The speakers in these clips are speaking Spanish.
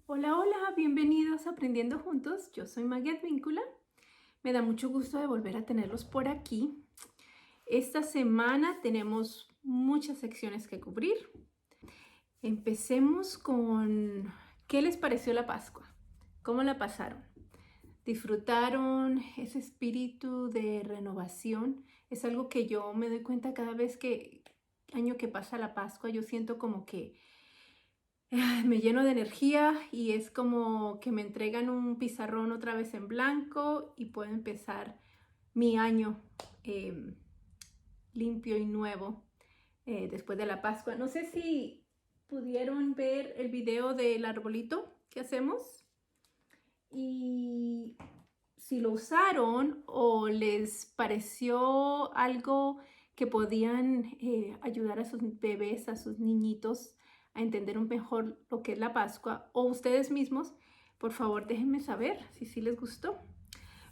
Hola, hola, bienvenidos a Aprendiendo Juntos. Yo soy Maggie Advíncula. Me da mucho gusto de volver a tenerlos por aquí. Esta semana tenemos muchas secciones que cubrir. Empecemos con ¿qué les pareció la Pascua? ¿Cómo la pasaron? ¿Disfrutaron ese espíritu de renovación? Es algo que yo me doy cuenta cada vez que año que pasa la Pascua, yo siento como que me lleno de energía y es como que me entregan un pizarrón otra vez en blanco y puedo empezar mi año eh, limpio y nuevo después de la Pascua. No sé si pudieron ver el video del arbolito que hacemos y si lo usaron o les pareció algo que podían ayudar a sus bebés, a sus niñitos a entender un mejor lo que es la Pascua, o ustedes mismos, por favor déjenme saber si sí les gustó.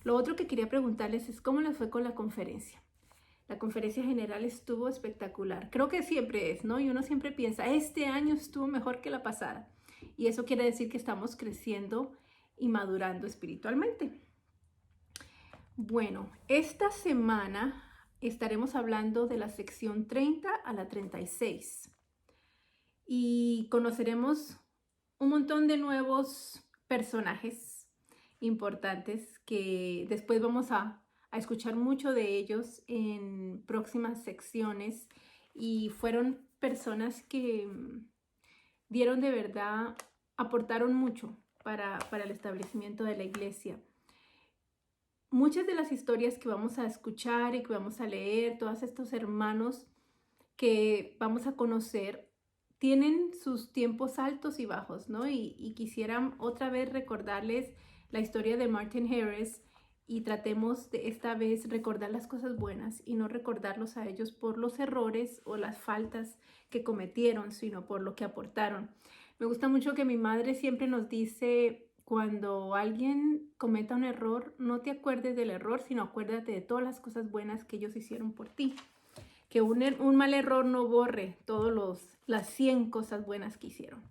Lo otro que quería preguntarles es cómo les fue con la conferencia. La conferencia general estuvo espectacular. Creo que siempre es, ¿no? Y uno siempre piensa, este año estuvo mejor que la pasada. Y eso quiere decir que estamos creciendo y madurando espiritualmente. Bueno, esta semana estaremos hablando de la sección 30 a la 36 y conoceremos un montón de nuevos personajes importantes que después vamos a escuchar mucho de ellos en próximas secciones y fueron personas que dieron de verdad, aportaron mucho para el establecimiento de la iglesia. Muchas de las historias que vamos a escuchar y que vamos a leer, todos estos hermanos que vamos a conocer, tienen sus tiempos altos y bajos, ¿no? Y quisiera otra vez recordarles la historia de Martin Harris y tratemos de esta vez recordar las cosas buenas y no recordarlos a ellos por los errores o las faltas que cometieron, sino por lo que aportaron. Me gusta mucho que mi madre siempre nos dice, cuando alguien cometa un error, no te acuerdes del error, sino acuérdate de todas las cosas buenas que ellos hicieron por ti. Que un mal error no borre todas las 100 cosas buenas que hicieron.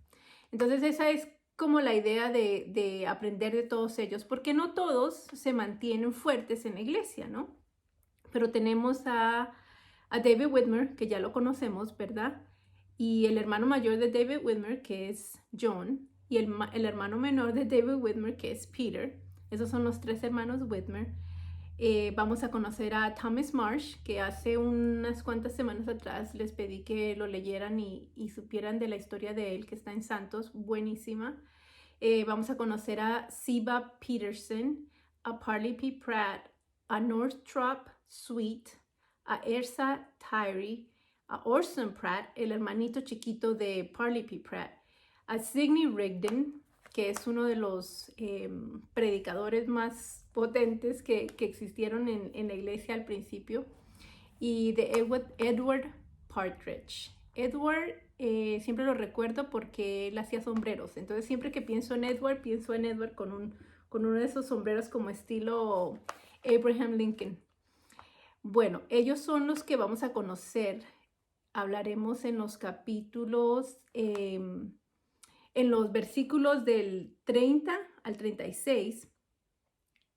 Entonces esa es como la idea de aprender de todos ellos, porque no todos se mantienen fuertes en la iglesia, ¿no? Pero tenemos a David Whitmer, que ya lo conocemos, ¿verdad? Y el hermano mayor de David Whitmer, que es John, y el hermano menor de David Whitmer, que es Peter. Esos son los tres hermanos Whitmer. Vamos a conocer a Thomas Marsh, que hace unas cuantas semanas atrás les pedí que lo leyeran y supieran de la historia de él, que está en Santos, buenísima. Vamos a conocer a Siba Peterson, a Parley P. Pratt, a Northrop Sweet, a Ersa Tyree, a Orson Pratt, el hermanito chiquito de Parley P. Pratt, a Sidney Rigdon, que es uno de los predicadores más potentes que existieron en la iglesia al principio, y de Edward Partridge. Edward siempre lo recuerdo porque él hacía sombreros, entonces siempre que pienso en Edward con uno de esos sombreros como estilo Abraham Lincoln. Bueno, ellos son los que vamos a conocer. Hablaremos en los capítulos en los versículos del 30 al 36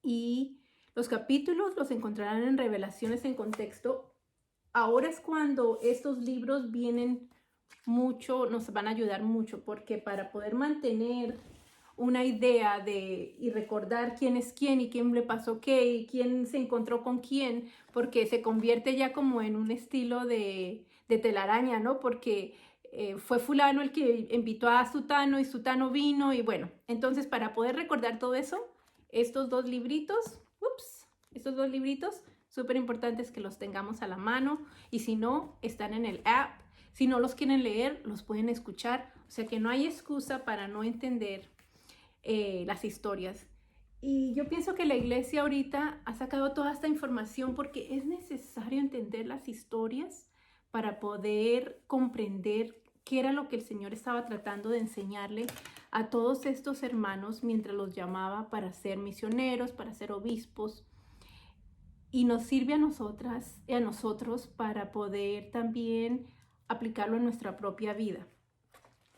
y los capítulos los encontrarán en Revelaciones en Contexto. Ahora es cuando estos libros vienen mucho, nos van a ayudar mucho, porque para poder mantener una idea y recordar quién es quién y quién le pasó qué y quién se encontró con quién, porque se convierte ya como en un estilo de telaraña, ¿no? Porque fue fulano el que invitó a Sutano y Sutano vino y bueno, entonces para poder recordar todo eso, estos dos libritos, estos dos libritos, súper importantes que los tengamos a la mano y si no, están en el app. Si no los quieren leer, los pueden escuchar. O sea que no hay excusa para no entender las historias. Y yo pienso que la iglesia ahorita ha sacado toda esta información porque es necesario entender las historias para poder comprender qué era lo que el Señor estaba tratando de enseñarle a todos estos hermanos mientras los llamaba para ser misioneros, para ser obispos. Y nos sirve a nosotras y a nosotros para poder también aplicarlo en nuestra propia vida.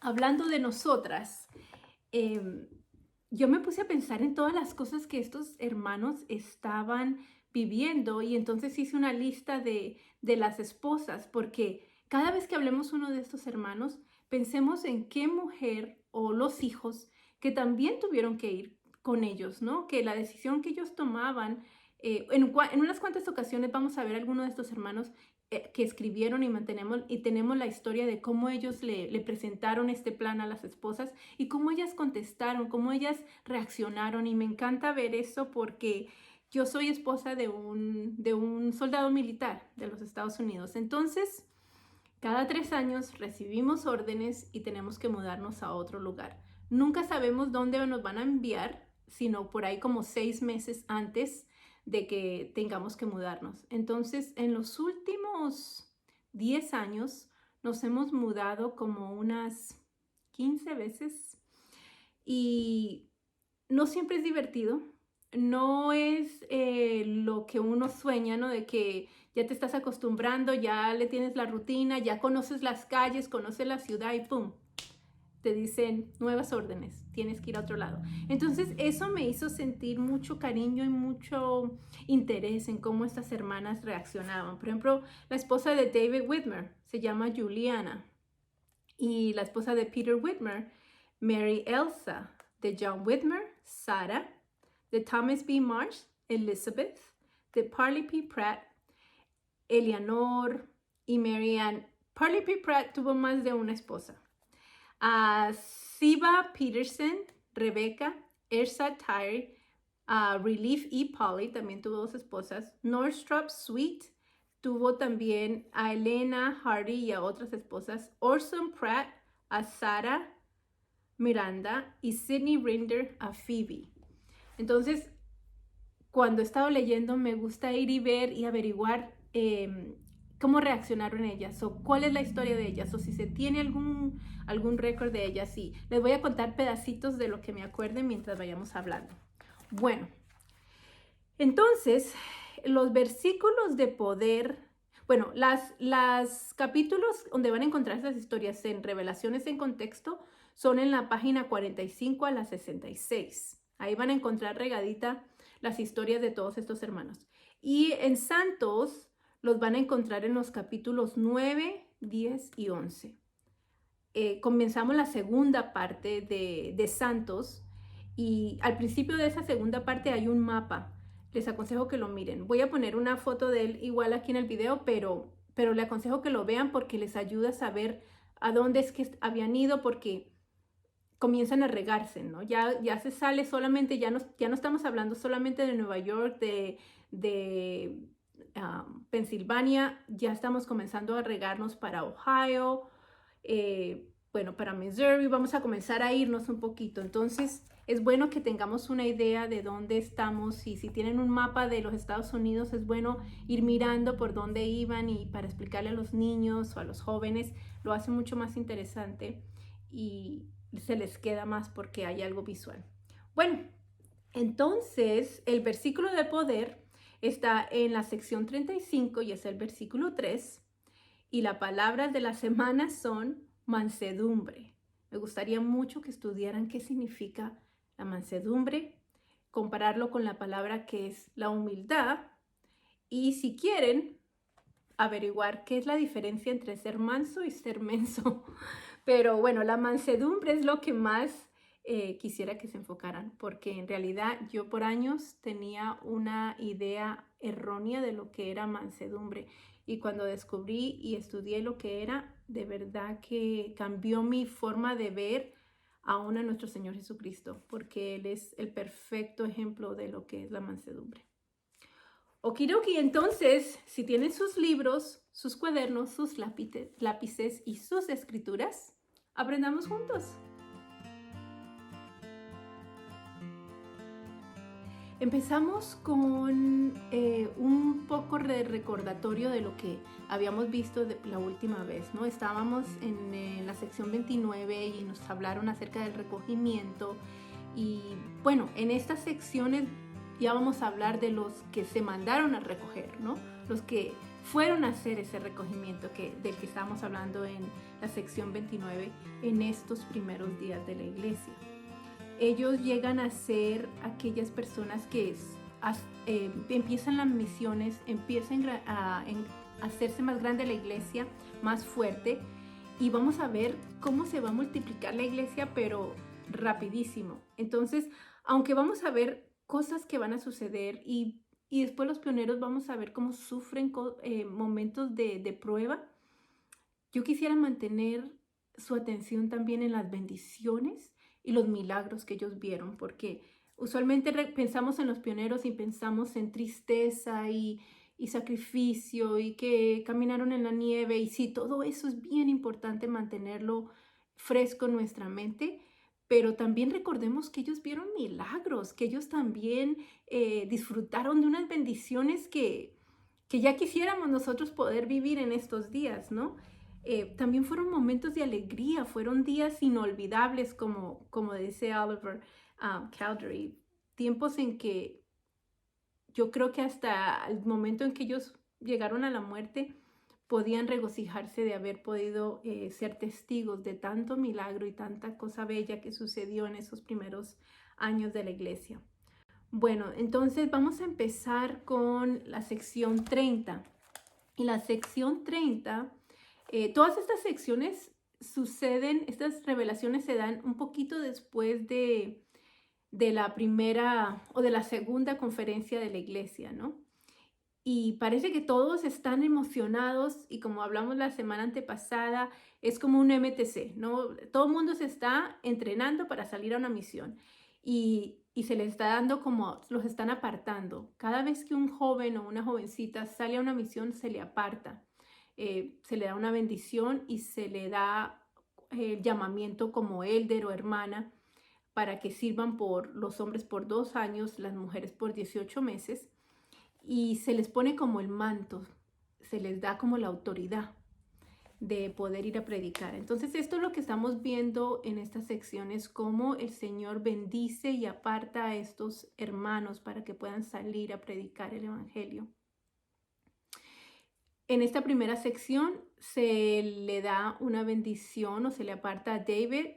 Hablando de nosotras, em, yo me puse a pensar en todas las cosas que estos hermanos estaban viviendo y entonces hice una lista de las esposas, porque cada vez que hablemos uno de estos hermanos, pensemos en qué mujer o los hijos que también tuvieron que ir con ellos, ¿no? Que la decisión que ellos tomaban, en unas cuantas ocasiones vamos a ver a alguno de estos hermanos que escribieron y tenemos la historia de cómo ellos le presentaron este plan a las esposas y cómo ellas contestaron, cómo ellas reaccionaron. Y me encanta ver eso porque yo soy esposa de un soldado militar de los Estados Unidos. Entonces, cada 3 años recibimos órdenes y tenemos que mudarnos a otro lugar. Nunca sabemos dónde nos van a enviar, sino por ahí como 6 meses antes de que tengamos que mudarnos. Entonces, en los últimos 10 años nos hemos mudado como unas 15 veces y no siempre es divertido. No es lo que uno sueña, ¿no? De que ya te estás acostumbrando, ya le tienes la rutina, ya conoces las calles, conoces la ciudad y ¡pum! Te dicen nuevas órdenes, tienes que ir a otro lado. Entonces eso me hizo sentir mucho cariño y mucho interés en cómo estas hermanas reaccionaban. Por ejemplo, la esposa de David Whitmer se llama Juliana y la esposa de Peter Whitmer, Mary Elsa, de John Whitmer, Sarah, de Thomas B. Marsh, Elizabeth, de Parley P. Pratt, Eleanor y Mary Ann. Parley P. Pratt tuvo más de una esposa. Siba Peterson, Rebecca, Ersa Tyre, Relief E. Polly, también tuvo 2 esposas. Northrop Sweet tuvo también a Elena Hardy y a otras esposas. Orson Pratt, a Sarah Miranda y Sidney Rinder a Phoebe. Entonces, cuando he estado leyendo, me gusta ir y ver y averiguar cómo reaccionaron ellas o cuál es la historia de ellas o si se tiene algún récord de ellas. Y les voy a contar pedacitos de lo que me acuerde mientras vayamos hablando. Bueno, entonces, los versículos de poder, bueno, las capítulos donde van a encontrar esas historias en Revelaciones en Contexto son en la página 45 a la 66. Ahí van a encontrar regadita las historias de todos estos hermanos. Y en Santos los van a encontrar en los capítulos 9, 10 y 11. Comenzamos la segunda parte de Santos y al principio de esa segunda parte hay un mapa. Les aconsejo que lo miren. Voy a poner una foto de él igual aquí en el video, pero le aconsejo que lo vean porque les ayuda a saber a dónde es que habían ido, porque comienzan a regarse, ¿no? Ya se sale solamente, ya no estamos hablando solamente de Nueva York, de Pensilvania, ya estamos comenzando a regarnos para Ohio, bueno, para Missouri, vamos a comenzar a irnos un poquito. Entonces, es bueno que tengamos una idea de dónde estamos y si tienen un mapa de los Estados Unidos, es bueno ir mirando por dónde iban y para explicarle a los niños o a los jóvenes, lo hace mucho más interesante y se les queda más porque hay algo visual. Bueno, entonces el versículo de poder está en la sección 35 y es el versículo 3 y las palabras de la semana son mansedumbre. Me gustaría mucho que estudiaran qué significa la mansedumbre, compararlo con la palabra que es la humildad y si quieren averiguar qué es la diferencia entre ser manso y ser menso. Pero bueno, la mansedumbre es lo que más quisiera que se enfocaran, porque en realidad yo por años tenía una idea errónea de lo que era mansedumbre y cuando descubrí y estudié lo que era, de verdad que cambió mi forma de ver aún a nuestro Señor Jesucristo, porque Él es el perfecto ejemplo de lo que es la mansedumbre. Okidoki, entonces, si tienen sus libros, sus cuadernos, sus lápices y sus escrituras, aprendamos juntos. Empezamos con un poco de recordatorio de lo que habíamos visto la última vez, ¿no? Estábamos en la sección 29 y nos hablaron acerca del recogimiento y bueno, en estas secciones ya vamos a hablar de los que se mandaron a recoger, ¿no? Los que fueron a hacer ese recogimiento del que estábamos hablando en la sección 29 en estos primeros días de la iglesia. Ellos llegan a ser aquellas personas que empiezan las misiones, empiezan a hacerse más grande la iglesia, más fuerte, y vamos a ver cómo se va a multiplicar la iglesia, pero rapidísimo. Entonces, aunque vamos a ver cosas que van a suceder y después los pioneros vamos a ver cómo sufren momentos de prueba, yo quisiera mantener su atención también en las bendiciones y los milagros que ellos vieron, porque usualmente pensamos en los pioneros y pensamos en tristeza y sacrificio y que caminaron en la nieve, y sí, todo eso es bien importante mantenerlo fresco en nuestra mente, pero también recordemos que ellos vieron milagros, que ellos también disfrutaron de unas bendiciones que ya quisiéramos nosotros poder vivir en estos días, ¿no? También fueron momentos de alegría, fueron días inolvidables, como dice Oliver Cowdery, tiempos en que yo creo que hasta el momento en que ellos llegaron a la muerte, podían regocijarse de haber podido ser testigos de tanto milagro y tanta cosa bella que sucedió en esos primeros años de la iglesia. Bueno, entonces vamos a empezar con la sección 30. Y la sección 30, todas estas secciones suceden, estas revelaciones se dan un poquito después de la primera o de la segunda conferencia de la iglesia, ¿no? Y parece que todos están emocionados y, como hablamos la semana antepasada, es como un MTC, ¿no? Todo el mundo se está entrenando para salir a una misión y se les está dando como, los están apartando. Cada vez que un joven o una jovencita sale a una misión, se le aparta, se le da una bendición y se le da el llamamiento como elder o hermana para que sirvan por los hombres por 2 años, las mujeres por 18 meses, y se les pone como el manto, se les da como la autoridad de poder ir a predicar. Entonces, esto es lo que estamos viendo en estas secciones, cómo el Señor bendice y aparta a estos hermanos para que puedan salir a predicar el evangelio. En esta primera sección se le da una bendición o se le aparta a David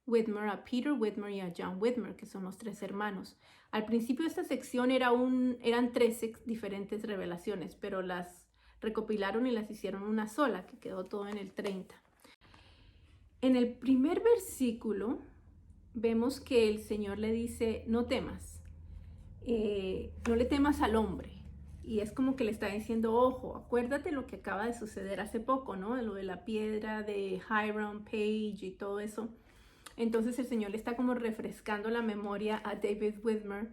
Whitmer, a Peter Whitmer y a John Whitmer, que son los 3 hermanos. Al principio de esta sección eran 13 diferentes revelaciones, pero las recopilaron y las hicieron una sola, que quedó todo en el 30. En el primer versículo vemos que el Señor le dice, no temas, no le temas al hombre. Y es como que le está diciendo, ojo, acuérdate lo que acaba de suceder hace poco, ¿no? De lo de la piedra, de Hiram Page y todo eso. Entonces el Señor le está como refrescando la memoria a David Whitmer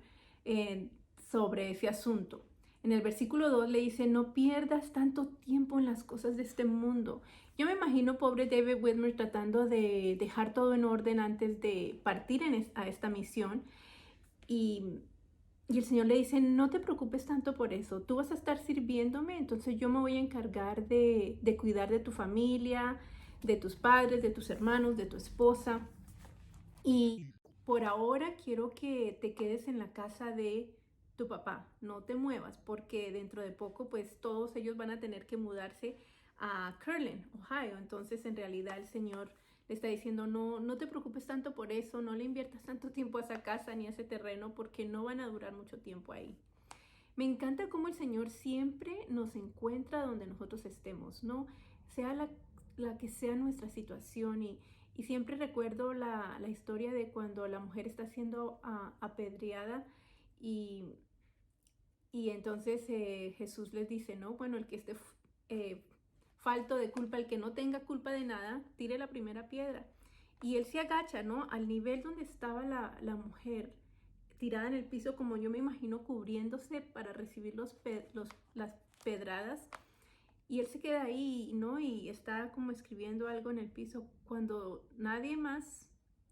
sobre ese asunto. En el versículo 2 le dice, no pierdas tanto tiempo en las cosas de este mundo. Yo me imagino pobre David Whitmer tratando de dejar todo en orden antes de partir a esta misión. Y el Señor le dice, no te preocupes tanto por eso, tú vas a estar sirviéndome, entonces yo me voy a encargar de cuidar de tu familia, de tus padres, de tus hermanos, de tu esposa. Y por ahora quiero que te quedes en la casa de tu papá, no te muevas, porque dentro de poco pues todos ellos van a tener que mudarse a Kirtland, Ohio. Entonces en realidad el Señor le está diciendo, no te preocupes tanto por eso, no le inviertas tanto tiempo a esa casa ni a ese terreno, porque no van a durar mucho tiempo ahí. Me encanta cómo el Señor siempre nos encuentra donde nosotros estemos, ¿no? Sea la que sea nuestra situación. Y siempre recuerdo la historia de cuando la mujer está siendo apedreada y entonces Jesús les dice, ¿no? Bueno, el que esté falto de culpa, el que no tenga culpa de nada, tire la primera piedra. Y él se agacha, ¿no? Al nivel donde estaba la mujer, tirada en el piso, como yo me imagino, cubriéndose para recibir las pedradas. Y él se queda ahí, ¿no? Y está como escribiendo algo en el piso cuando nadie más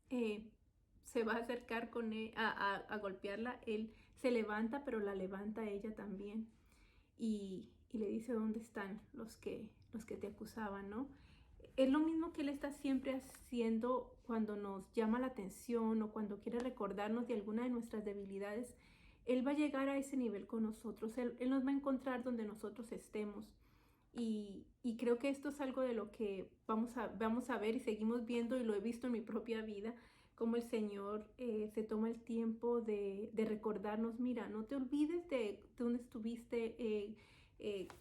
se va a acercar con él, a golpearla. Él se levanta, pero la levanta ella también. Y le dice, ¿dónde están los que te acusaban, no? Es lo mismo que él está siempre haciendo cuando nos llama la atención o cuando quiere recordarnos de alguna de nuestras debilidades. Él va a llegar a ese nivel con nosotros. Él nos va a encontrar donde nosotros estemos. Y creo que esto es algo de lo que vamos a ver y seguimos viendo, y lo he visto en mi propia vida, cómo el Señor se toma el tiempo de recordarnos, mira, no te olvides de dónde estuviste,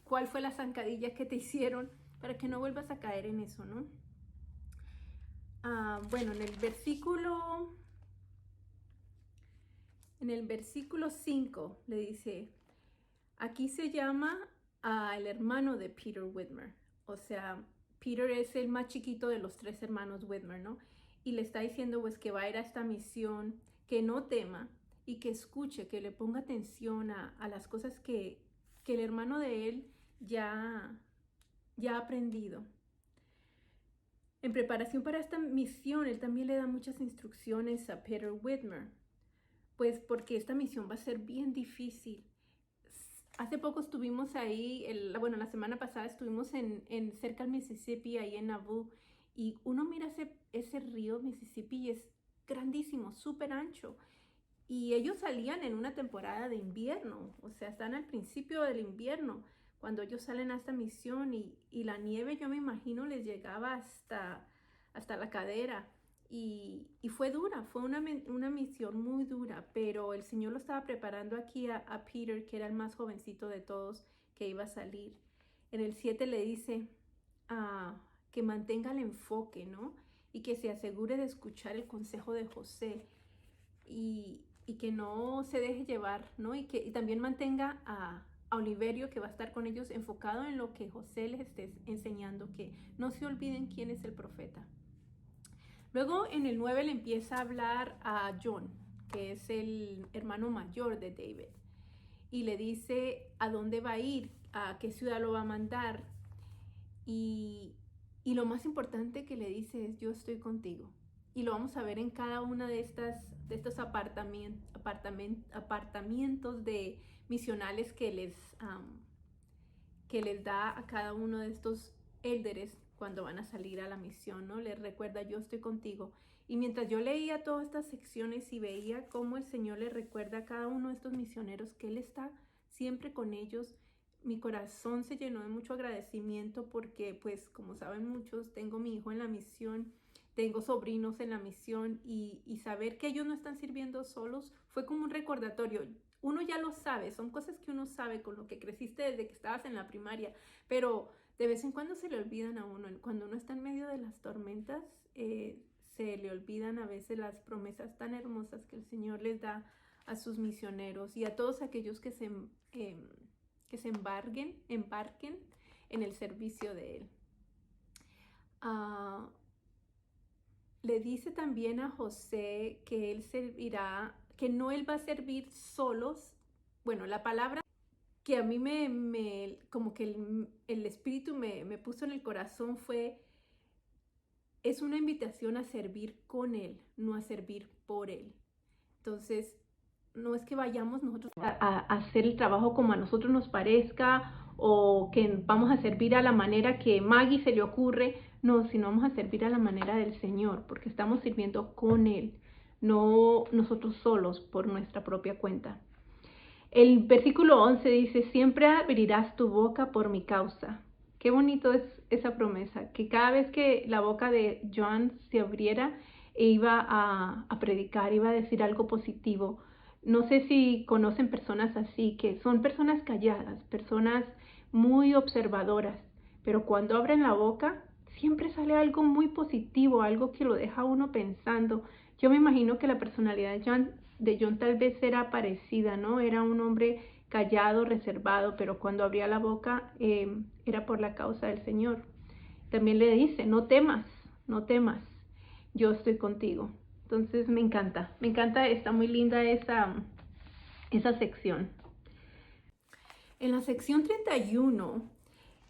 cuál fue la zancadilla que te hicieron, para que no vuelvas a caer en eso, ¿no? Bueno, en el versículo 5 le dice, aquí se llama el hermano de Peter Whitmer. O sea, Peter es el más chiquito de los 3 hermanos Whitmer, ¿no? Y le está diciendo pues que va a ir a esta misión, que no tema y que escuche, que le ponga atención a las cosas que el hermano de él ya ha aprendido. En preparación para esta misión, él también le da muchas instrucciones a Peter Whitmer, pues porque esta misión va a ser bien difícil. Hace poco estuvimos ahí, la semana pasada estuvimos en cerca del Mississippi, ahí en Nauvoo, y uno mira ese río Mississippi y es grandísimo, súper ancho. Y ellos salían en una temporada de invierno, o sea, están al principio del invierno, cuando ellos salen a esta misión y la nieve, yo me imagino, les llegaba hasta la cadera. Y fue dura, fue una misión muy dura, pero el Señor lo estaba preparando aquí a Peter, que era el más jovencito de todos, que iba a salir. En el 7 le dice que mantenga el enfoque, ¿no? Y que se asegure de escuchar el consejo de José y que no se deje llevar, ¿no? Y también mantenga a Oliverio, que va a estar con ellos, enfocado en lo que José les esté enseñando, que no se olviden quién es el profeta. Luego en el 9 le empieza a hablar a John, que es el hermano mayor de David, y le dice a dónde va a ir, a qué ciudad lo va a mandar, y lo más importante que le dice es: yo estoy contigo. Y lo vamos a ver en cada una de estos apartamentos de misionales que les da a cada uno de estos élderes cuando van a salir a la misión, ¿no? Les recuerda: yo estoy contigo. Y mientras yo leía todas estas secciones y veía cómo el Señor le recuerda a cada uno de estos misioneros que Él está siempre con ellos, mi corazón se llenó de mucho agradecimiento, porque, pues, como saben muchos, tengo mi hijo en la misión, tengo sobrinos en la misión, y saber que ellos no están sirviendo solos fue como un recordatorio. Uno ya lo sabe, son cosas que uno sabe, con lo que creciste desde que estabas en la primaria, pero de vez en cuando se le olvidan a uno. Cuando uno está en medio de las tormentas, se le olvidan a veces las promesas tan hermosas que el Señor les da a sus misioneros y a todos aquellos que se embarquen en el servicio de Él. Le dice también a José que él servirá, que no él va a servir solos. Bueno, la palabra que a mí como que el Espíritu me puso en el corazón es una invitación a servir con Él, no a servir por Él. Entonces, no es que vayamos nosotros a hacer el trabajo como a nosotros nos parezca, o que vamos a servir a la manera que Maggie se le ocurre. No, sino vamos a servir a la manera del Señor, porque estamos sirviendo con Él, no nosotros solos por nuestra propia cuenta. El versículo 11 dice: siempre abrirás tu boca por mi causa. Qué bonito es esa promesa, que cada vez que la boca de John se abriera, iba a predicar, iba a decir algo positivo. No sé si conocen personas así, que son personas calladas, personas muy observadoras, pero cuando abren la boca siempre sale algo muy positivo, algo que lo deja a uno pensando. Yo me imagino que la personalidad de John tal vez era parecida, ¿no? Era un hombre callado, reservado, pero cuando abría la boca era por la causa del Señor. También le dice: no temas, no temas, yo estoy contigo. Entonces me encanta, está muy linda esa sección. En la sección 31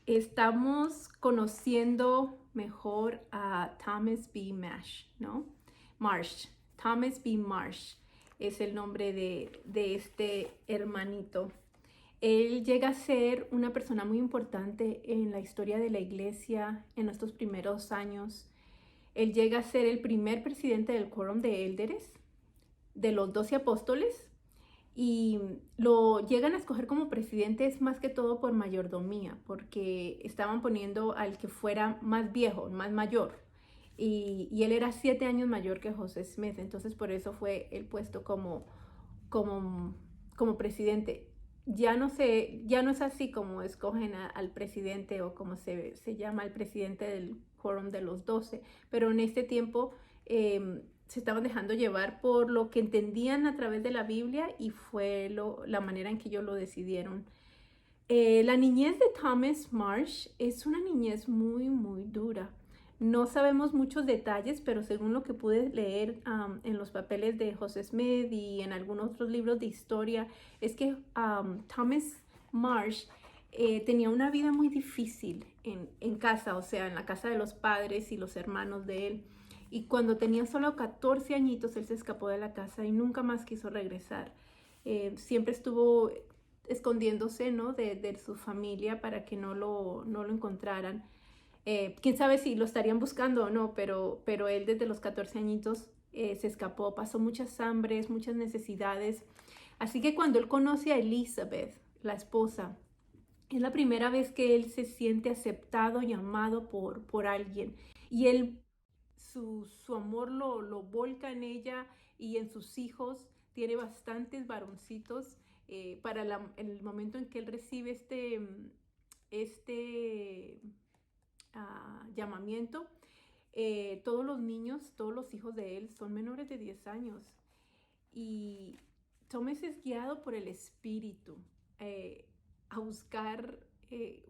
estamos conociendo mejor a Thomas B. Marsh. Thomas B. Marsh es el nombre de este hermanito. Él llega a ser una persona muy importante en la historia de la iglesia en estos primeros años. Él llega a ser el primer presidente del Quórum de Élderes de los 12 apóstoles, y lo llegan a escoger como presidente es más que todo por mayordomía, porque estaban poniendo al que fuera más viejo, más mayor, y él era 7 años mayor que José Smith, entonces por eso fue el puesto como, como presidente. Ya no es así como escogen al presidente o como se llama el presidente del quórum de los 12, pero en este tiempo se estaban dejando llevar por lo que entendían a través de la Biblia y fue la manera en que ellos lo decidieron. La niñez de Thomas Marsh es una niñez muy, muy dura. No sabemos muchos detalles, pero según lo que pude leer en los papeles de José Smith y en algunos otros libros de historia, es que Thomas Marsh tenía una vida muy difícil en casa, o sea, en la casa de los padres y los hermanos de él. Y cuando tenía solo 14 añitos, él se escapó de la casa y nunca más quiso regresar. Siempre estuvo escondiéndose, ¿no? de su familia para que no lo encontraran. Quién sabe si lo estarían buscando o no, pero él desde los 14 añitos se escapó, pasó muchas hambres, muchas necesidades. Así que cuando él conoce a Elizabeth, la esposa, es la primera vez que él se siente aceptado y amado por alguien. Y él, su amor lo volca en ella y en sus hijos. Tiene bastantes varoncitos. Para el momento en que él recibe este llamamiento, todos los niños, todos los hijos de él son menores de 10 años. Y Thomas es guiado por el Espíritu a buscar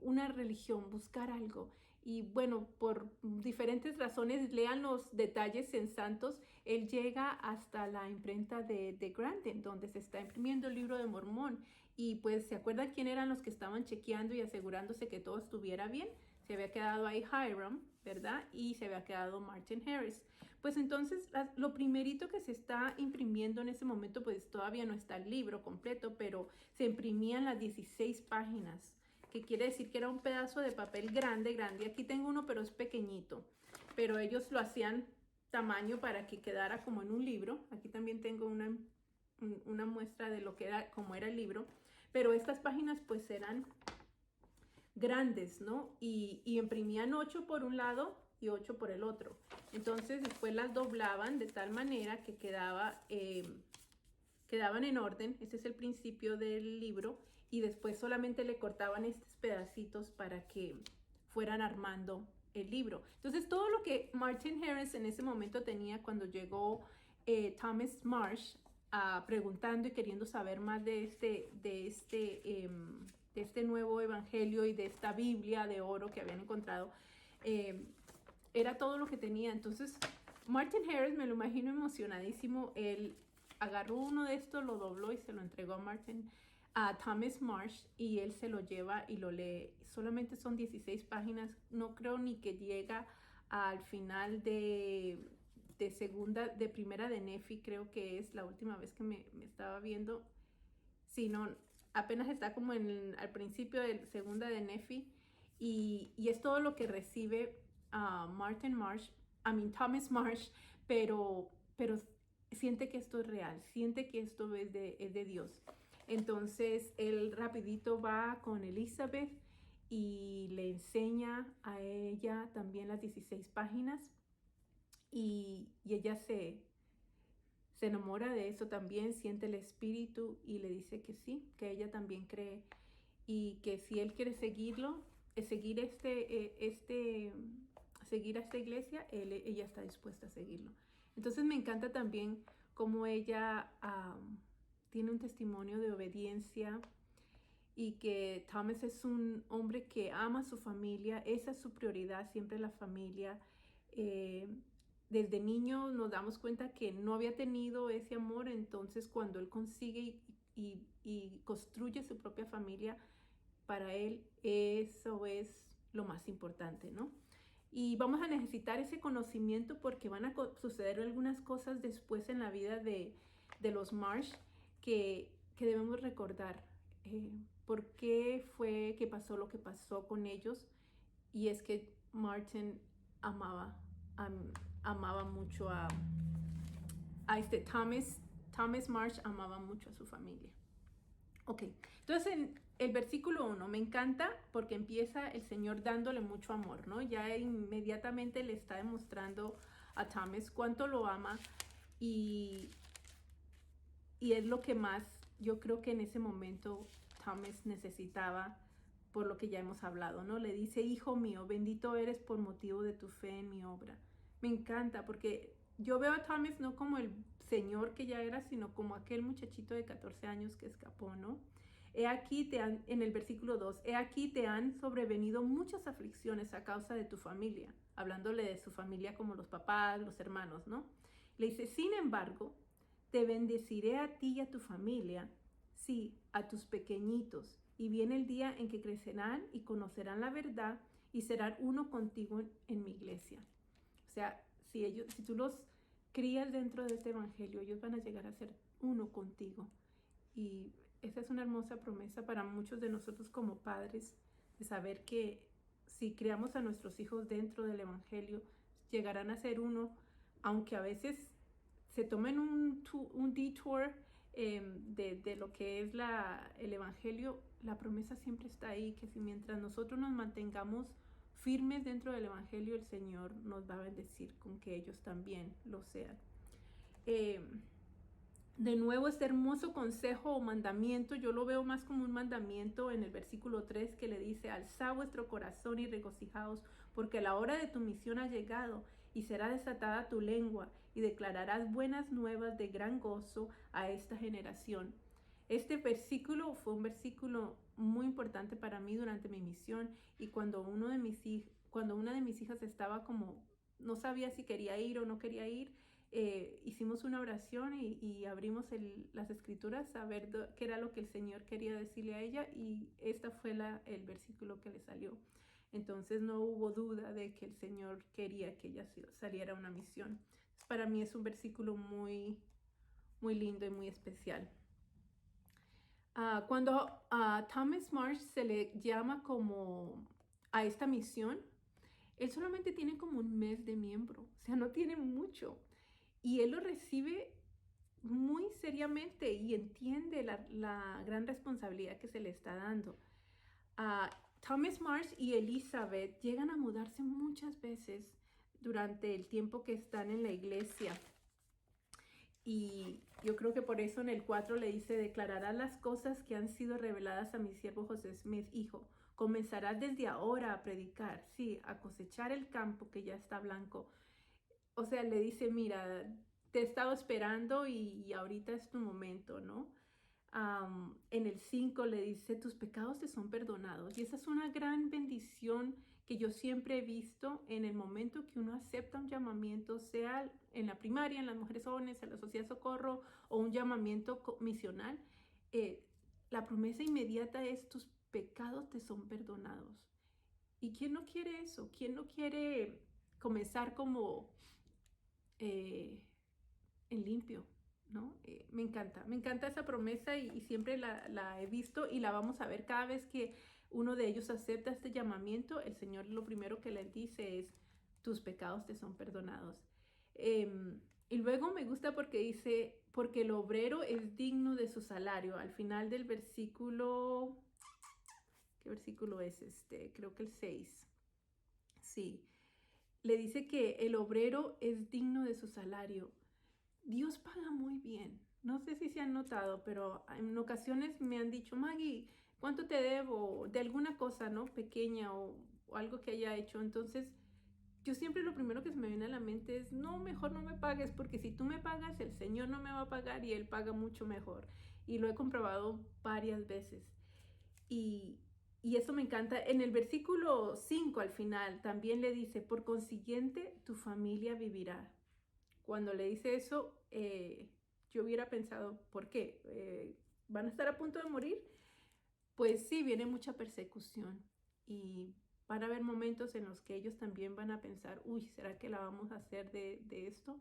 una religión, buscar algo. Y bueno, por diferentes razones, lean los detalles en Santos, él llega hasta la imprenta de Grandin, donde se está imprimiendo el libro de Mormón. Y pues, ¿se acuerdan quién eran los que estaban chequeando y asegurándose que todo estuviera bien? Se había quedado ahí Hiram, ¿verdad? Y se había quedado Martin Harris. Pues entonces lo primerito que se está imprimiendo en ese momento, pues todavía no está el libro completo, pero se imprimían las 16 páginas, que quiere decir que era un pedazo de papel grande, grande. Aquí tengo uno, pero es pequeñito, pero ellos lo hacían tamaño para que quedara como en un libro. Aquí también tengo una muestra de lo que era, como era el libro, pero estas páginas pues eran grandes, ¿no? Y imprimían 8 por un lado y 8 por el otro. Entonces después las doblaban de tal manera que quedaban en orden. Este es el principio del libro. Y después solamente le cortaban estos pedacitos para que fueran armando el libro. Entonces todo lo que Martin Harris en ese momento tenía cuando llegó Thomas Marsh preguntando y queriendo saber más de este nuevo evangelio y de esta Biblia de oro que habían encontrado, era todo lo que tenía. Entonces Martin Harris, me lo imagino emocionadísimo, él agarró uno de estos, lo dobló y se lo entregó a Thomas Marsh, y él se lo lleva y lo lee. Solamente son 16 páginas, no creo ni que llega al final de primera de Nefi, creo que es la última vez que me estaba viendo. Sí, no, apenas está como al principio de segunda de Nefi, y es todo lo que recibe Thomas Marsh, pero siente que esto es real, siente que esto es de Dios. Entonces él rapidito va con Elizabeth y le enseña a ella también las 16 páginas, y ella se enamora de eso también, siente el espíritu y le dice que sí, que ella también cree, y que si él quiere seguirlo, seguir seguir a esta iglesia, ella está dispuesta a seguirlo. Entonces me encanta también cómo ella tiene un testimonio de obediencia, y que Thomas es un hombre que ama a su familia. Esa es su prioridad, siempre la familia. Desde niño nos damos cuenta que no había tenido ese amor, entonces cuando él consigue y construye su propia familia, para él eso es lo más importante, ¿no? Y vamos a necesitar ese conocimiento porque van a suceder algunas cosas después en la vida de los Marsh que debemos recordar. ¿Por qué fue que pasó lo que pasó con ellos? Y es que Martin amaba, amaba mucho a Thomas Marsh amaba mucho a su familia. Ok, entonces en el versículo 1 me encanta porque empieza el Señor dándole mucho amor, ¿no? Ya inmediatamente le está demostrando a Thomas cuánto lo ama y, y es lo que más yo creo que en ese momento Thomas necesitaba, por lo que ya hemos hablado, ¿no? Le dice, hijo mío, bendito eres por motivo de tu fe en mi obra. Me encanta porque yo veo a Thomas no como el señor que ya era, sino como aquel muchachito de 14 años que escapó, ¿no? He aquí en el versículo 2, he aquí te han sobrevenido muchas aflicciones a causa de tu familia, hablándole de su familia como los papás, los hermanos, ¿no? Le dice, sin embargo, te bendeciré a ti y a tu familia, sí, a tus pequeñitos, y viene el día en que crecerán y conocerán la verdad y serán uno contigo en mi iglesia. O sea, si tú los crías dentro de este evangelio, ellos van a llegar a ser uno contigo. Y esa es una hermosa promesa para muchos de nosotros como padres, de saber que si criamos a nuestros hijos dentro del evangelio, llegarán a ser uno, aunque a veces se tomen un detour de lo que es el evangelio, la promesa siempre está ahí, que si mientras nosotros nos mantengamos firmes dentro del evangelio, el Señor nos va a bendecir con que ellos también lo sean. De nuevo, este hermoso consejo o mandamiento, yo lo veo más como un mandamiento en el versículo 3 que le dice, alzad vuestro corazón y regocijaos, porque la hora de tu misión ha llegado y será desatada tu lengua y declararás buenas nuevas de gran gozo a esta generación. Este versículo fue un versículo muy importante para mí durante mi misión y cuando una de mis hijas estaba como, no sabía si quería ir o no quería ir, hicimos una oración y abrimos las escrituras a ver qué era lo que el Señor quería decirle a ella y esta fue el versículo que le salió. Entonces no hubo duda de que el Señor quería que ella saliera a una misión. Para mí es un versículo muy, muy lindo y muy especial. Cuando a Thomas Marsh se le llama como a esta misión, él solamente tiene como un mes de miembro, o sea, no tiene mucho. Y él lo recibe muy seriamente y entiende la gran responsabilidad que se le está dando. Thomas Marsh y Elizabeth llegan a mudarse muchas veces durante el tiempo que están en la iglesia. Y yo creo que por eso en el 4 le dice, declararás las cosas que han sido reveladas a mi siervo José Smith, hijo. Comenzarás desde ahora a predicar, sí, a cosechar el campo que ya está blanco. O sea, le dice, mira, te he estado esperando y ahorita es tu momento, ¿no? En el 5 le dice, tus pecados te son perdonados. Y esa es una gran bendición que yo siempre he visto en el momento que uno acepta un llamamiento, sea en la primaria, en las mujeres jóvenes, en la sociedad de socorro o un llamamiento misional. La promesa inmediata es, tus pecados te son perdonados. ¿Y quién no quiere eso? ¿Quién no quiere comenzar como en limpio? ¿No? Me encanta esa promesa y siempre la he visto y la vamos a ver cada vez que uno de ellos acepta este llamamiento. El Señor lo primero que les dice es, tus pecados te son perdonados. Y luego me gusta porque dice, porque el obrero es digno de su salario. Al final del versículo, ¿qué versículo es este? Creo que el 6. Sí, le dice que el obrero es digno de su salario. Dios paga muy bien. No sé si se han notado, pero en ocasiones me han dicho, Maggie, ¿cuánto te debo? De alguna cosa, ¿no? Pequeña o algo que haya hecho. Entonces, yo siempre lo primero que se me viene a la mente es, no, mejor no me pagues, porque si tú me pagas, el Señor no me va a pagar y Él paga mucho mejor. Y lo he comprobado varias veces. Y, y eso me encanta. En el versículo 5 al final también le dice, por consiguiente, tu familia vivirá. Cuando le dice eso, yo hubiera pensado, ¿por qué? ¿Van a estar a punto de morir? Pues sí, viene mucha persecución y van a haber momentos en los que ellos también van a pensar, uy, ¿será que la vamos a hacer de esto?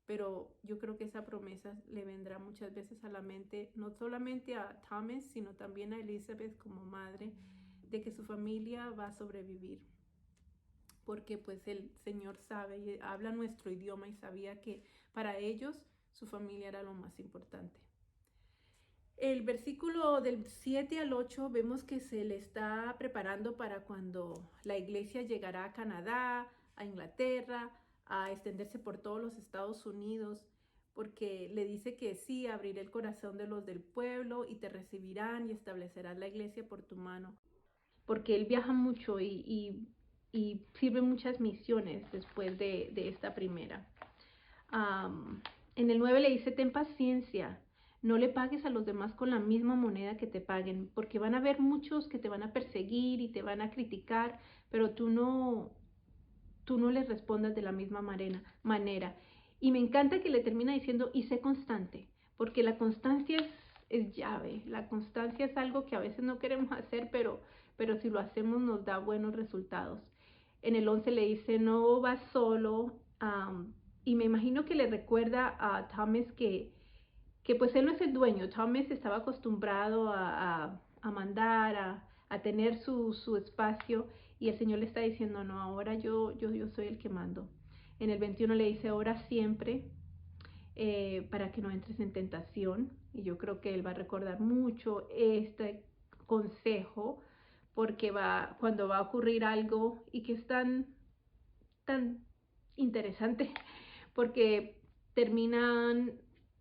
Pero yo creo que esa promesa le vendrá muchas veces a la mente, no solamente a Thomas, sino también a Elizabeth como madre, de que su familia va a sobrevivir porque pues el Señor sabe y habla nuestro idioma y sabía que para ellos su familia era lo más importante. El versículo del 7 al 8 vemos que se le está preparando para cuando la iglesia llegará a Canadá, a Inglaterra, a extenderse por todos los Estados Unidos, porque le dice que sí, abriré el corazón de los del pueblo y te recibirán y establecerás la iglesia por tu mano. Porque él viaja mucho y sirve muchas misiones después de esta primera. En el 9 le dice, ten paciencia, no le pagues a los demás con la misma moneda que te paguen, porque van a haber muchos que te van a perseguir y te van a criticar, pero tú no les respondas de la misma manera. Y me encanta que le termina diciendo, y sé constante, porque la constancia es llave, la constancia es algo que a veces no queremos hacer, pero si lo hacemos nos da buenos resultados. En el 11 le dice, no vas solo, y me imagino que le recuerda a Thomas que pues él no es el dueño. Thomas estaba acostumbrado a mandar, a tener su espacio, y el Señor le está diciendo, no, ahora yo soy el que mando. En el 21 le dice, ora siempre para que no entres en tentación, y yo creo que él va a recordar mucho este consejo, porque cuando va a ocurrir algo y que es tan interesante, porque terminan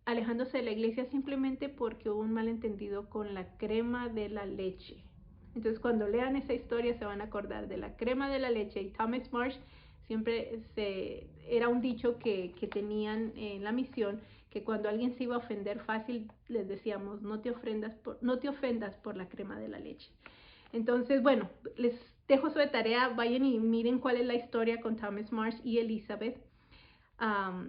alejándose de la iglesia simplemente porque hubo un malentendido con la crema de la leche. Entonces, cuando lean esa historia se van a acordar de la crema de la leche. Y Thomas Marsh siempre era un dicho que tenían en la misión, que cuando alguien se iba a ofender fácil les decíamos, no te ofendas por la crema de la leche. Entonces, bueno, les dejo su de tarea, vayan y miren cuál es la historia con Thomas Marsh y Elizabeth.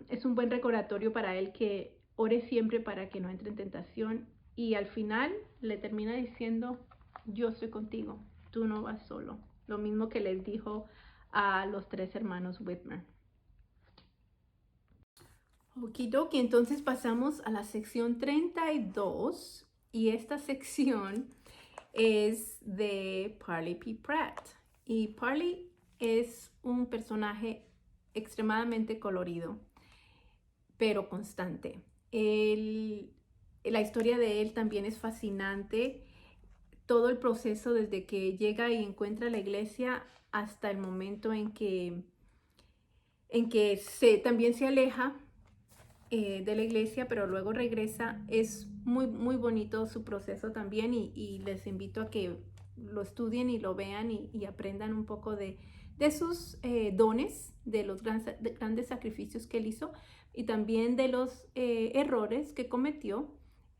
Es un buen recordatorio para él que ore siempre para que no entre en tentación, y al final le termina diciendo, yo estoy contigo, tú no vas solo. Lo mismo que les dijo a los 3 hermanos Whitmer. Okidoki, entonces pasamos a la sección 32, y esta sección es de Parley P. Pratt. Y Parley es un personaje extremadamente colorido, pero constante. La historia de él también es fascinante. Todo el proceso desde que llega y encuentra la iglesia hasta el momento en que también se aleja de la iglesia, pero luego regresa. Es muy bonito su proceso también, y les invito a que lo estudien y lo vean y aprendan un poco de sus dones, de los grandes sacrificios que él hizo, y también de los errores que cometió,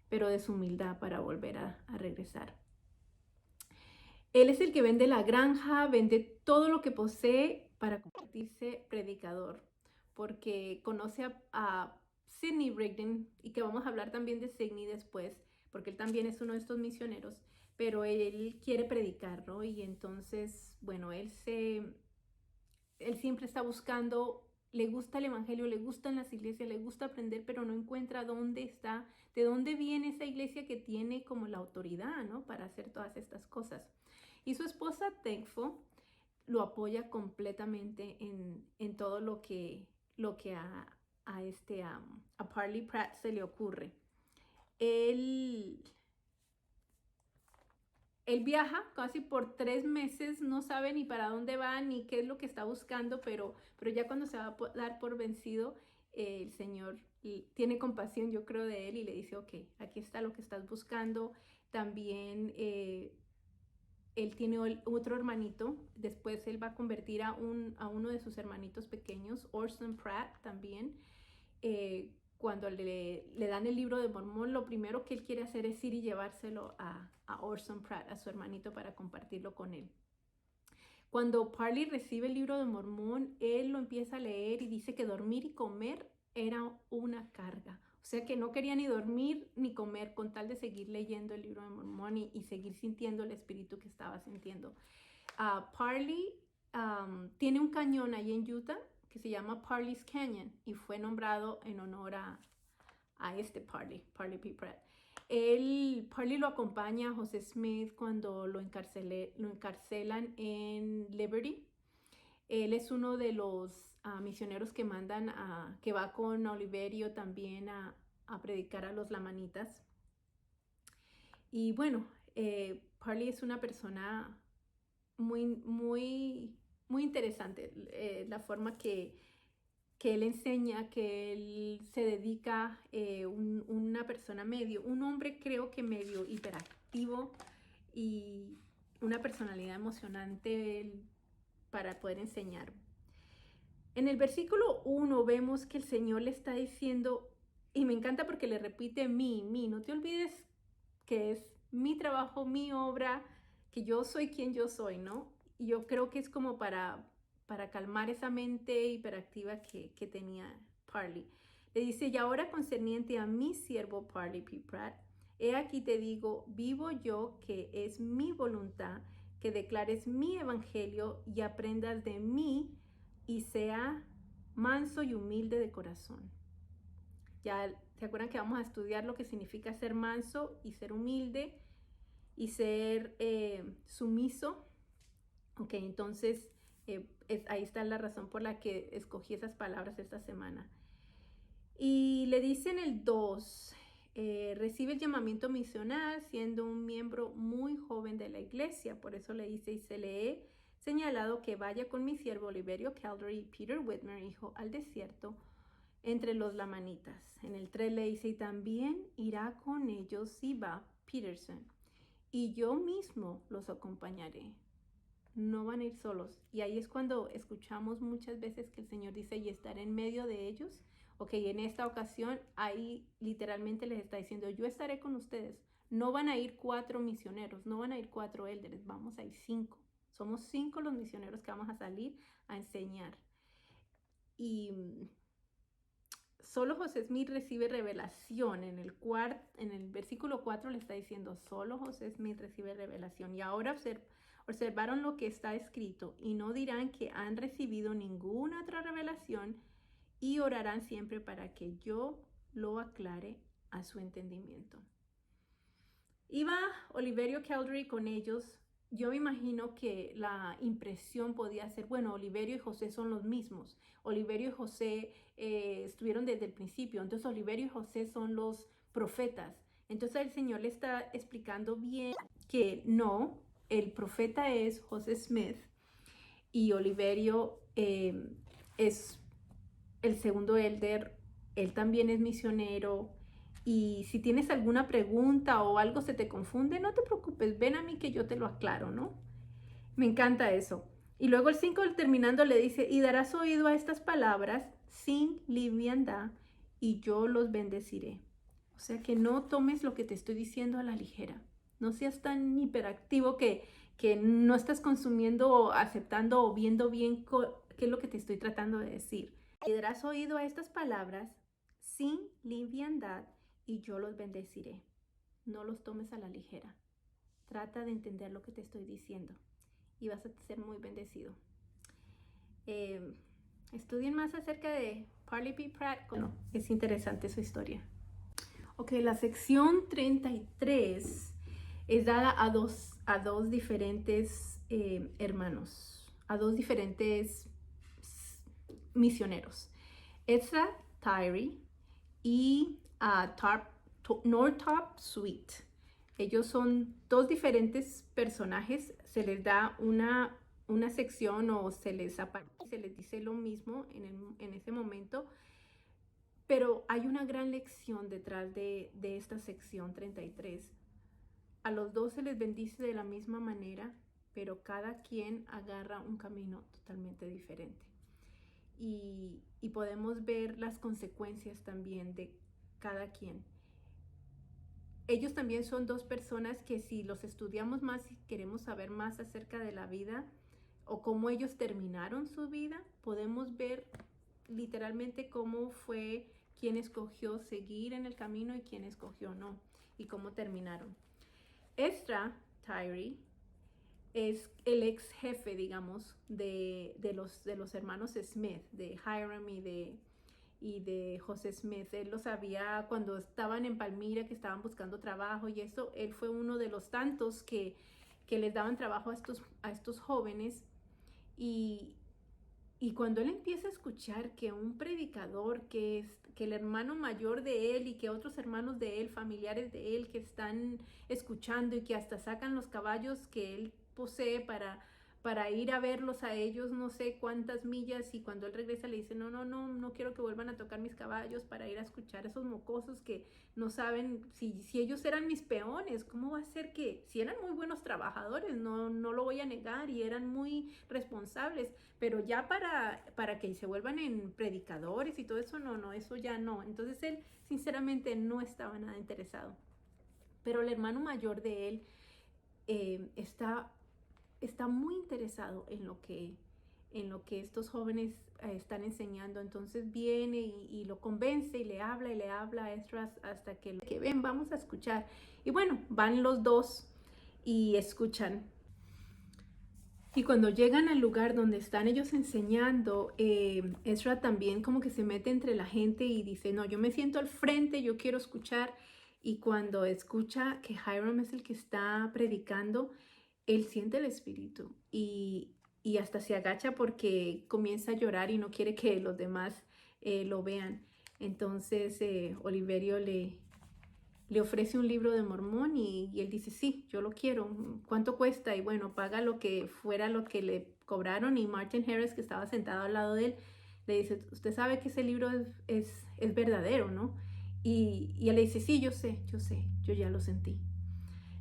pero de su humildad para volver a regresar. Él es el que vende la granja, vende todo lo que posee para convertirse predicador, porque conoce a Sidney Rigdon, y que vamos a hablar también de Sidney después, porque él también es uno de estos misioneros, pero él quiere predicar, ¿no? Y entonces, bueno, él siempre está buscando, le gusta el evangelio, le gustan las iglesias, le gusta aprender, pero no encuentra dónde está, de dónde viene esa iglesia que tiene como la autoridad, ¿no? Para hacer todas estas cosas. Y su esposa, Thankful, lo apoya completamente en todo lo que a Parley Pratt se le ocurre. Él viaja casi por 3 meses, no sabe ni para dónde va ni qué es lo que está buscando, pero ya cuando se va a dar por vencido, el Señor tiene compasión, yo creo, de él, y le dice, ok, aquí está lo que estás buscando. También él tiene otro hermanito, después él va a convertir a uno de sus hermanitos pequeños, Orson Pratt, también. Cuando le dan el libro de Mormón, lo primero que él quiere hacer es ir y llevárselo a Orson Pratt, a su hermanito, para compartirlo con él. Cuando Parley recibe el libro de Mormón, él lo empieza a leer y dice que dormir y comer era una carga. O sea que no quería ni dormir ni comer con tal de seguir leyendo el libro de Mormón y seguir sintiendo el espíritu que estaba sintiendo. Parley tiene un cañón ahí en Utah que se llama Parley's Canyon, y fue nombrado en honor a este Parley P. Pratt. Parley lo acompaña a José Smith cuando lo encarcelan en Liberty. Él es uno de los misioneros que mandan, que va con Oliverio también a predicar a los lamanitas. Y bueno, Parley es una persona muy interesante. La forma que él enseña, que él se dedica, una persona un hombre creo que medio hiperactivo y una personalidad emocionante para poder enseñar. En el versículo 1 vemos que el Señor le está diciendo, y me encanta porque le repite mí, no te olvides que es mi trabajo, mi obra, que yo soy quien yo soy, ¿no? Y yo creo que es como para calmar esa mente hiperactiva que tenía Parley. Le dice, y ahora concerniente a mi siervo Parley P. Pratt, he aquí te digo, vivo yo que es mi voluntad, que declares mi evangelio y aprendas de mí y sea manso y humilde de corazón. Ya se acuerdan que vamos a estudiar lo que significa ser manso y ser humilde y ser sumiso. Ok, entonces ahí está la razón por la que escogí esas palabras esta semana. Y le dice en el 2, recibe el llamamiento misional siendo un miembro muy joven de la iglesia. Por eso le dice, y se le he señalado que vaya con mi siervo Oliverio Cowdery y Peter Whitmer, hijo, al desierto entre los lamanitas. En el 3 le dice, y también irá con ellos Ziba Peterson, y yo mismo los acompañaré. No van a ir solos. Y ahí es cuando escuchamos muchas veces que el Señor dice, y estaré en medio de ellos. Ok, en esta ocasión, ahí literalmente les está diciendo, yo estaré con ustedes. No van a ir 4 misioneros, no van a ir 4 élderes, vamos a ir 5. Somos 5 los misioneros que vamos a salir a enseñar. Y solo José Smith recibe revelación. En el versículo 4 le está diciendo, solo José Smith recibe revelación. Y ahora observaron lo que está escrito y no dirán que han recibido ninguna otra revelación y orarán siempre para que yo lo aclare a su entendimiento. Iba Oliverio Cowdery con ellos. Yo me imagino que la impresión podía ser, bueno, Oliverio y José son los mismos. Oliverio y José estuvieron desde el principio, entonces Oliverio y José son los profetas. Entonces el Señor le está explicando bien que no, el profeta es José Smith y Oliverio es el segundo elder, él también es misionero. Y si tienes alguna pregunta o algo se te confunde, no te preocupes, ven a mí que yo te lo aclaro, ¿no? Me encanta eso. Y luego el 5 terminando le dice, y darás oído a estas palabras sin liviandad, y yo los bendeciré. O sea que no tomes lo que te estoy diciendo a la ligera. No seas tan hiperactivo que no estás consumiendo o aceptando o viendo bien qué es lo que te estoy tratando de decir. Y darás oído a estas palabras sin liviandad, y yo los bendeciré. No los tomes a la ligera. Trata de entender lo que te estoy diciendo y vas a ser muy bendecido. Estudien más acerca de Parley P. Pratt. Bueno, es interesante su historia. Ok, la sección 33 es dada a dos diferentes hermanos, a dos diferentes misioneros. Ezra Tyree y Northrop Sweet. Ellos son dos diferentes personajes. Se les da una sección o se les dice lo mismo en ese momento. Pero hay una gran lección detrás de esta sección 33. A los dos se les bendice de la misma manera, pero cada quien agarra un camino totalmente diferente. Y podemos ver las consecuencias también de cada quien. Ellos también son dos personas que si los estudiamos más y queremos saber más acerca de la vida o cómo ellos terminaron su vida, podemos ver literalmente cómo fue quién escogió seguir en el camino y quién escogió no, y cómo terminaron. Ezra Tyree es el ex jefe, digamos, de los hermanos Smith, de Hiram y de José Smith. Él lo sabía cuando estaban en Palmira, que estaban buscando trabajo y eso. Él fue uno de los tantos que les daban trabajo a estos jóvenes y Y cuando él empieza a escuchar que un predicador, que el hermano mayor de él y que otros hermanos de él, familiares de él, que están escuchando y que hasta sacan los caballos que él posee para ir a verlos a ellos no sé cuántas millas, y cuando él regresa le dice, no quiero que vuelvan a tocar mis caballos para ir a escuchar a esos mocosos que no saben si ellos eran mis peones, ¿cómo va a ser que si eran muy buenos trabajadores? No lo voy a negar, y eran muy responsables, pero ya para que se vuelvan en predicadores y todo eso, no, eso ya no. Entonces él sinceramente no estaba nada interesado. Pero el hermano mayor de él está muy interesado en lo que estos jóvenes están enseñando. Entonces viene y lo convence y le habla a Esdras hasta que ven, vamos a escuchar. Y bueno, van los dos y escuchan. Y cuando llegan al lugar donde están ellos enseñando, Ezra también como que se mete entre la gente y dice, no, yo me siento al frente, yo quiero escuchar. Y cuando escucha que Hiram es el que está predicando, él siente el espíritu y hasta se agacha porque comienza a llorar y no quiere que los demás lo vean. Entonces Oliverio le ofrece un libro de Mormón y él dice, sí, yo lo quiero, ¿cuánto cuesta? Y bueno, paga lo que fuera lo que le cobraron, y Martin Harris, que estaba sentado al lado de él, le dice, usted sabe que ese libro es verdadero, ¿no? Y él le dice, sí, yo sé, yo ya lo sentí.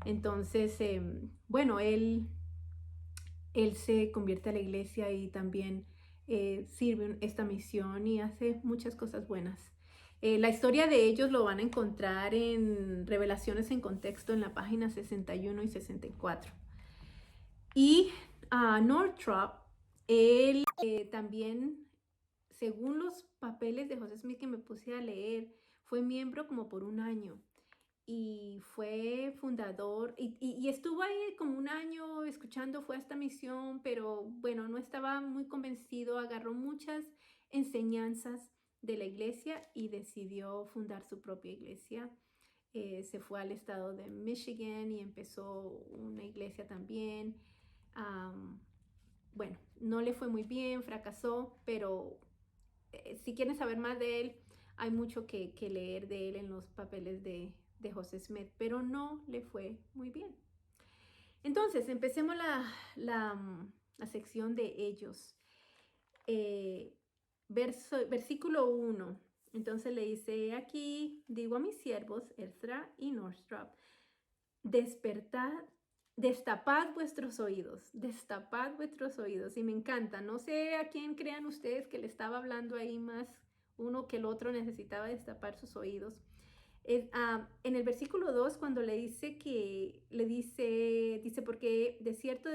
Entonces, bueno, él se convierte a la iglesia y también sirve esta misión y hace muchas cosas buenas. La historia de ellos lo van a encontrar en Revelaciones en Contexto en la página 61 y 64. Y Northrop, él también, según los papeles de José Smith que me puse a leer, fue miembro como por un año y fue fundador y estuvo ahí como un año escuchando, fue a esta misión, pero bueno, no estaba muy convencido, agarró muchas enseñanzas de la iglesia y decidió fundar su propia iglesia. Se fue al estado de Michigan y empezó una iglesia también. Bueno, no le fue muy bien, fracasó, pero si quieren saber más de él, hay mucho que leer de él en los papeles de José Smith, pero no le fue muy bien. Entonces, empecemos la sección de ellos. Versículo 1. Entonces le dice, aquí digo a mis siervos, Ezra y Northrop, despertad, destapad vuestros oídos, destapad vuestros oídos. Y me encanta, no sé a quién crean ustedes que le estaba hablando ahí más uno que el otro necesitaba destapar sus oídos. En el versículo 2, cuando le dice dice, porque de cierto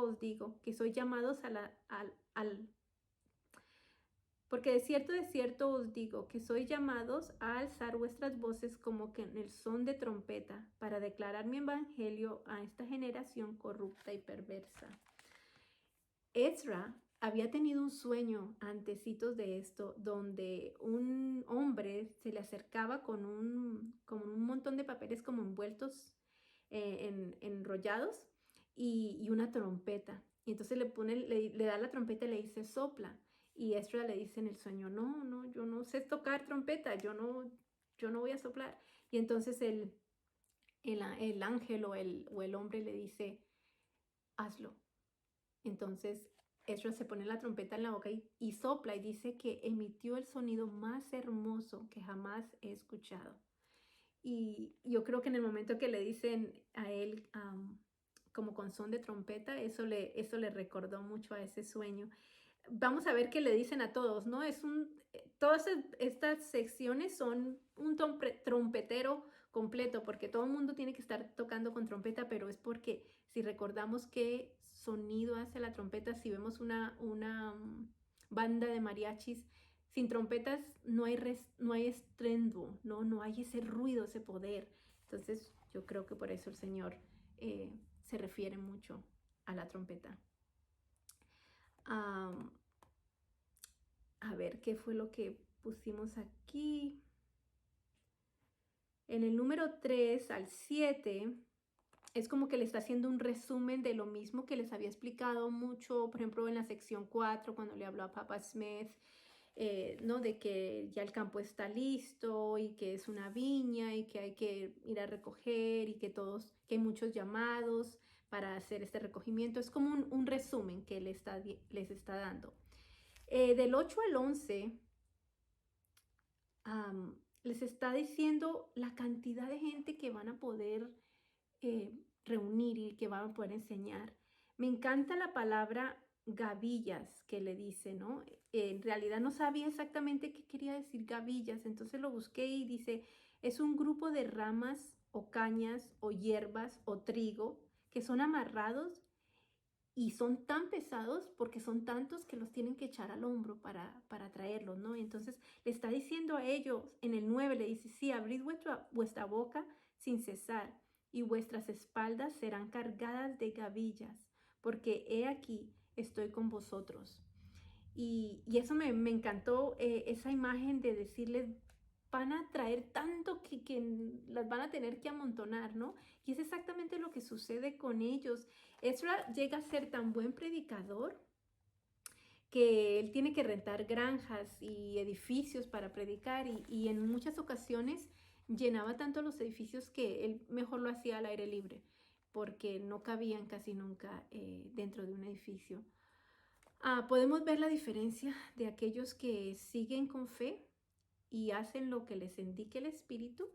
os digo, que sois llamados porque de cierto os digo que sois llamados a alzar vuestras voces como que en el son de trompeta, para declarar mi evangelio a esta generación corrupta y perversa. Ezra había tenido un sueño antecitos de esto, donde un hombre se le acercaba con un montón de papeles como envueltos, enrollados, y una trompeta. Y entonces le da la trompeta y le dice, sopla. Y Ezra le dice en el sueño, no, yo no sé tocar trompeta, yo no voy a soplar. Y entonces el ángel o el hombre le dice, hazlo. Entonces Ezra se pone la trompeta en la boca y sopla, y dice que emitió el sonido más hermoso que jamás he escuchado. Y yo creo que en el momento que le dicen a él como con son de trompeta, eso le recordó mucho a ese sueño. Vamos a ver qué le dicen a todos, ¿no? Todas estas secciones son un trompetero completo, porque todo el mundo tiene que estar tocando con trompeta, pero es porque si recordamos qué sonido hace la trompeta, si vemos una banda de mariachis, sin trompetas no hay estruendo, no hay ese ruido, ese poder. Entonces yo creo que por eso el Señor se refiere mucho a la trompeta. A ver qué fue lo que pusimos aquí. En el número 3 al 7, es como que le está haciendo un resumen de lo mismo que les había explicado mucho, por ejemplo, en la sección 4, cuando le habló a Papa Smith, ¿no? De que ya el campo está listo y que es una viña y que hay que ir a recoger y que que hay muchos llamados para hacer este recogimiento. Es como un resumen que les está dando. Del 8 al 11, les está diciendo la cantidad de gente que van a poder reunir y que van a poder enseñar. Me encanta la palabra gavillas que le dice, ¿no? En realidad no sabía exactamente qué quería decir gavillas, entonces lo busqué y dice, es un grupo de ramas o cañas o hierbas o trigo que son amarrados y son tan pesados porque son tantos que los tienen que echar al hombro para traerlos, ¿no? Entonces le está diciendo a ellos, en el 9 le dice, sí, abrid vuestra boca sin cesar y vuestras espaldas serán cargadas de gavillas, porque he aquí, estoy con vosotros. Y eso me encantó, esa imagen de decirles, van a traer tanto que las van a tener que amontonar, ¿no? Y es exactamente lo que sucede con ellos. Ezra llega a ser tan buen predicador que él tiene que rentar granjas y edificios para predicar y en muchas ocasiones llenaba tanto los edificios que él mejor lo hacía al aire libre porque no cabían casi nunca dentro de un edificio. Podemos ver la diferencia de aquellos que siguen con fe y hacen lo que les indique el Espíritu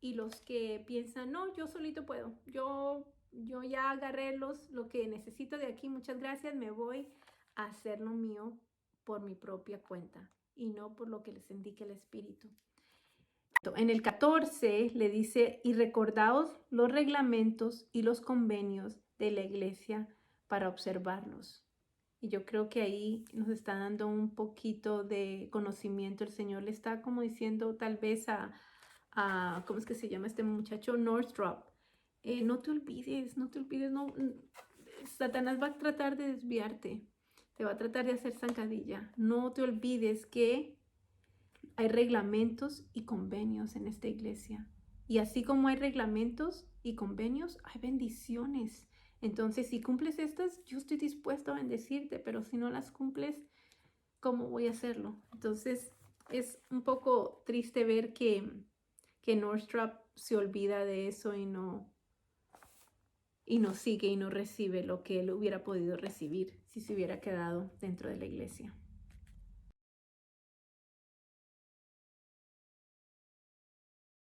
y los que piensan, no, yo solito puedo, yo ya agarré lo que necesito de aquí, muchas gracias, me voy a hacer lo mío por mi propia cuenta y no por lo que les indique el Espíritu. En el 14 le dice, y recordaos los reglamentos y los convenios de la iglesia para observarlos. Y yo creo que ahí nos está dando un poquito de conocimiento. El Señor le está como diciendo tal vez ¿cómo es que se llama este muchacho? Northrop. No te olvides, no te olvides, no. Satanás va a tratar de desviarte. Te va a tratar de hacer zancadilla. No te olvides que hay reglamentos y convenios en esta iglesia. Y así como hay reglamentos y convenios, hay bendiciones. Entonces, si cumples estas, yo estoy dispuesto a bendecirte, pero si no las cumples, ¿cómo voy a hacerlo? Entonces, es un poco triste ver que Northrop se olvida de eso y no sigue y no recibe lo que él hubiera podido recibir si se hubiera quedado dentro de la iglesia.